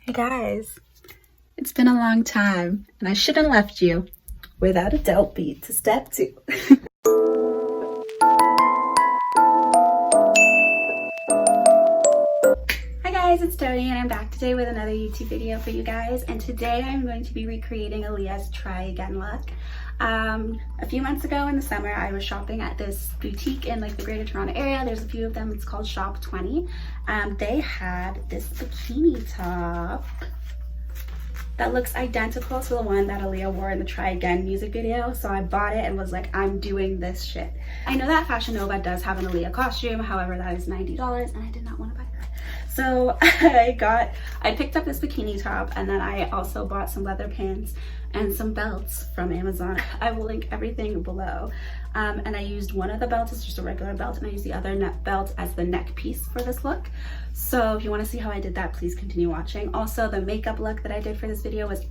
Hey guys, it's been a long time and I shouldn't have left you without a dope beat to step 2. Hi guys, it's Tony and I'm back today with another YouTube video for you guys, and today I'm going to be recreating Aaliyah's Try Again look. A few months ago in the summer I was shopping at this boutique in like the Greater Toronto area. There's a few of them. It's called Shop 20. They had this bikini top that looks identical to the one that Aaliyah wore in the Try Again music video. So I bought it and was like, I'm doing this shit. I know that Fashion Nova does have an Aaliyah costume, however that is $90 and I did not want to buy that. So I picked up this bikini top, and then I also bought some leather pants and some belts from Amazon. I will link everything below. And I used one of the belts as just a regular belt, and I used the other belt as the neck piece for this look. So if you want to see how I did that, please continue watching. Also, the makeup look that I did for this video was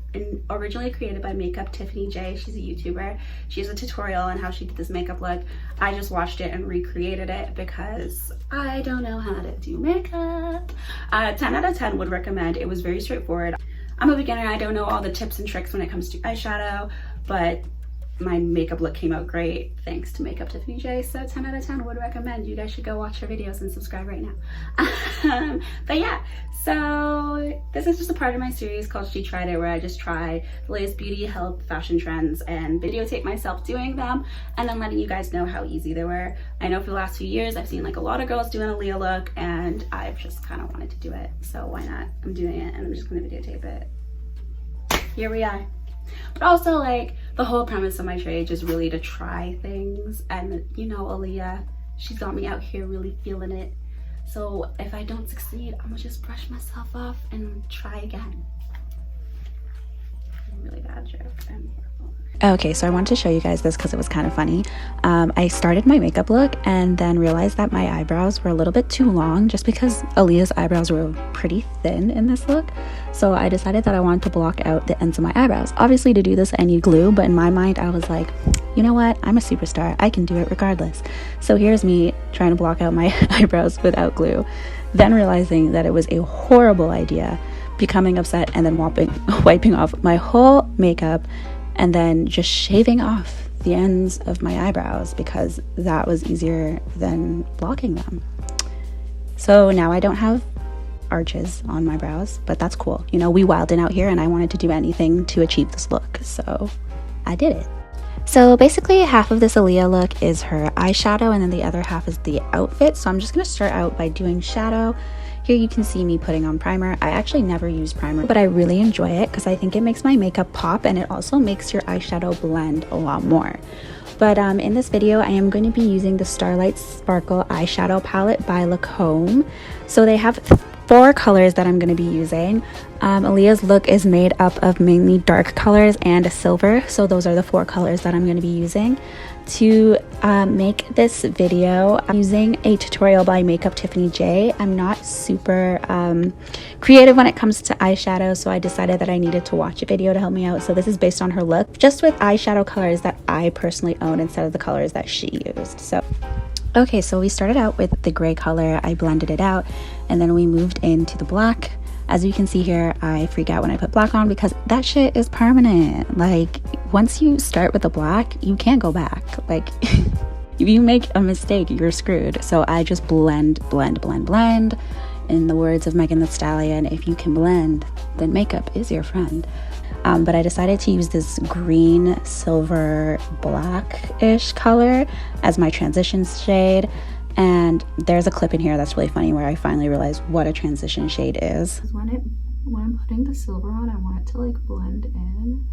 originally created by Makeup Tiffany J. She's a YouTuber. She has a tutorial on how she did this makeup look. I just watched it and recreated it because I don't know how to do makeup. 10 out of 10 would recommend. It was very straightforward. I'm a beginner. I don't know all the tips and tricks when it comes to eyeshadow, but my makeup look came out great thanks to Makeup Tiffany J. So 10 out of 10 would recommend. You guys should go watch her videos and subscribe right now. But yeah, so this is just a part of my series called She Tried It, where I just try the latest beauty, health, fashion trends and videotape myself doing them, and then letting you guys know how easy they were. I know for the last few years I've seen like a lot of girls doing a Aaliyah look, and I've just kind of wanted to do it, so why not? I'm doing it and I'm just going to videotape it. Here we are. But also, like, the whole premise of my trade is really to try things, and you know, Aaliyah, she's got me out here really feeling it. So if I don't succeed, I'm gonna just brush myself off and try again. Really bad joke. Okay, so I wanted to show you guys this because it was kind of funny. I started my makeup look and then realized that my eyebrows were a little bit too long, just because Aaliyah's eyebrows were pretty thin in this look. So I decided that I wanted to block out the ends of my eyebrows. Obviously, to do this I need glue, but in my mind I was like, you know what, I'm a superstar, I can do it regardless. So here's me trying to block out my eyebrows without glue, then realizing that it was a horrible idea, becoming upset, and then wiping off my whole makeup and then just shaving off the ends of my eyebrows because that was easier than blocking them. So now I don't have arches on my brows, but that's cool. You know, we wildin' out here and I wanted to do anything to achieve this look, so I did it. So basically half of this Aaliyah look is her eyeshadow and then the other half is the outfit. So I'm just going to start out by doing shadow. Here you can see me putting on primer. I actually never use primer, but I really enjoy it because I think it makes my makeup pop, and it also makes your eyeshadow blend a lot more. But in this video, I am going to be using the Starlight Sparkle Eyeshadow Palette by Lancôme. So they have 4 colors that I'm going to be using. Aaliyah's look is made up of mainly dark colors and a silver, so those are the 4 colors that I'm going to be using to make this video. I'm using a tutorial by Makeup Tiffany J. I'm not super creative when it comes to eyeshadow, so I decided that I needed to watch a video to help me out. So this is based on her look, just with eyeshadow colors that I personally own instead of the colors that she used. So okay, so we started out with the gray color. I blended it out and then we moved into the black. As you can see here, I freak out when I put black on because that shit is permanent. Like, once you start with the black, you can't go back. Like, if you make a mistake, you're screwed. So I just blend. In the words of Megan Thee Stallion, if you can blend, then makeup is your friend. But I decided to use this green, silver, black-ish color as my transition shade. And there's a clip in here that's really funny where I finally realized what a transition shade is. When I'm putting the silver on, I want it to like blend in.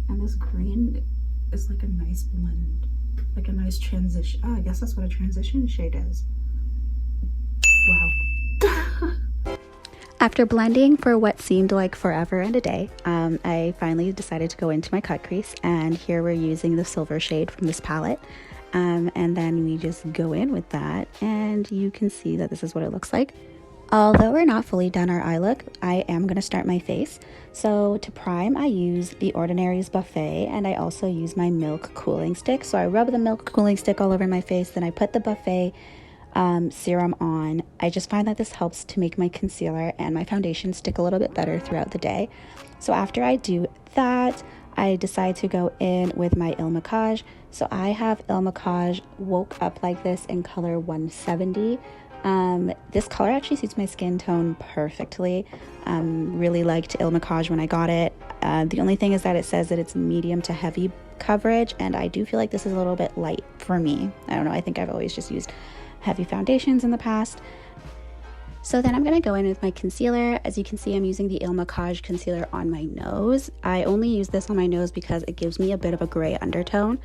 And this green is like a nice blend, like a nice transition. Oh, I guess that's what a transition shade is. Wow. After blending for what seemed like forever and a day, I finally decided to go into my cut crease, and here we're using the silver shade from this palette. And then we just go in with that, and you can see that this is what it looks like. Although we're not fully done our eye look, I am going to start my face. So to prime, I use the Ordinary's Buffet, and I also use my Milk Cooling Stick. So I rub the Milk Cooling Stick all over my face, then I put the Buffet serum on. I just find that this helps to make my concealer and my foundation stick a little bit better throughout the day. So after I do that, I decide to go in with my Il Makiage. So I have Il Makiage Woke Up Like This in color 170. This color actually suits my skin tone perfectly. Really liked Il Makiage when I got it. The only thing is that it says that it's medium to heavy coverage, and I do feel like this is a little bit light for me. I don't know, I think I've always just used heavy foundations in the past. So then I'm going to go in with my concealer. As you can see, I'm using the Il Makiage concealer on my nose. I only use this on my nose because it gives me a bit of a gray undertone.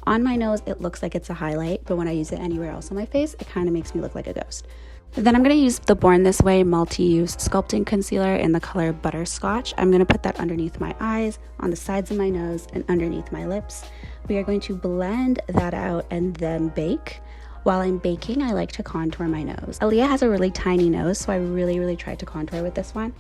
On my nose, it looks like it's a highlight, but when I use it anywhere else on my face, it kind of makes me look like a ghost. Then I'm going to use the Born This Way multi-use sculpting concealer in the color Butterscotch. I'm going to put that underneath my eyes, on the sides of my nose, and underneath my lips. We are going to blend that out and then bake. While I'm baking, I like to contour my nose. Aaliyah has a really tiny nose, so I really tried to contour with this one.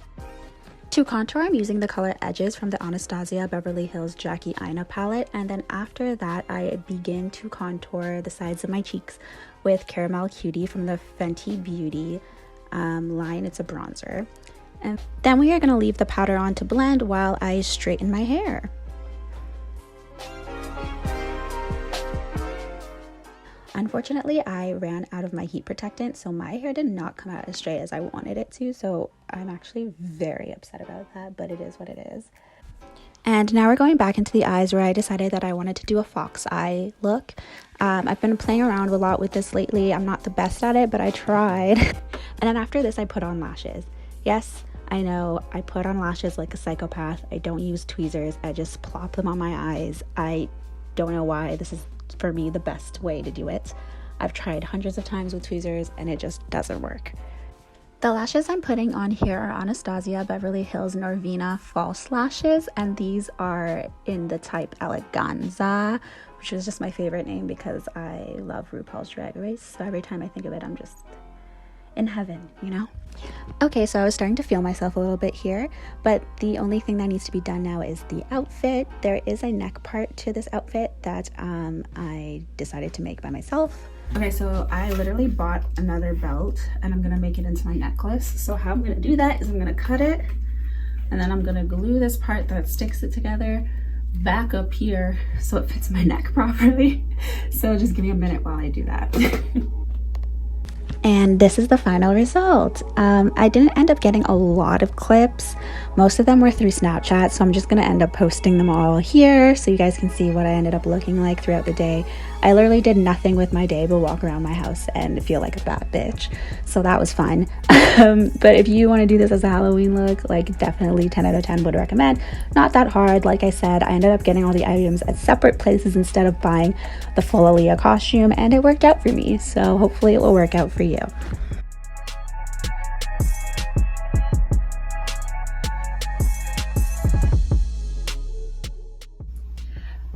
To contour, I'm using the color Edges from the Anastasia Beverly Hills Jackie Aina palette, and then after that, I begin to contour the sides of my cheeks with Caramel Cutie from the Fenty Beauty line. It's a bronzer. And then we are going to leave the powder on to blend while I straighten my hair. Unfortunately, I ran out of my heat protectant, so my hair did not come out as straight as I wanted it to, so I'm actually very upset about that, but it is what it is. And now we're going back into the eyes, where I decided that I wanted to do a fox eye look. I've been playing around a lot with this lately. I'm not the best at it, but I tried. And then after this, I put on lashes. Yes, I know, I put on lashes like a psychopath. I don't use tweezers. I just plop them on my eyes. I don't know why. This is, for me, the best way to do it. I've tried hundreds of times with tweezers and it just doesn't work. The lashes I'm putting on here are Anastasia Beverly Hills Norvina false lashes, and these are in the type Eleganza, which is just my favorite name because I love RuPaul's Drag Race, so every time I think of it, I'm just in heaven, you know? Okay, so I was starting to feel myself a little bit here, but the only thing that needs to be done now is the outfit. There is a neck part to this outfit that I decided to make by myself. Okay, so I literally bought another belt and I'm gonna make it into my necklace. So how I'm gonna do that is I'm gonna cut it and then I'm gonna glue this part that sticks it together back up here so it fits my neck properly. So just give me a minute while I do that. And this is the final result. I didn't end up getting a lot of clips. Most of them were through Snapchat, so I'm just gonna end up posting them all here so you guys can see what I ended up looking like throughout the day. I literally did nothing with my day but walk around my house and feel like a bad bitch, so that was fun. But if you want to do this as a Halloween look, like, definitely 10 out of 10 would recommend. Not that hard. Like I said, I ended up getting all the items at separate places instead of buying the full Aaliyah costume, and it worked out for me, so hopefully it will work out for you.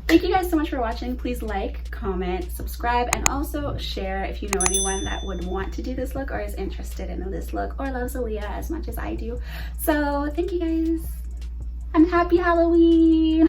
Thank you guys so much for watching. Please like, comment, subscribe, and also share if you know anyone that would want to do this look or is interested in this look or loves Aaliyah as much as I do. So thank you guys, and happy Halloween!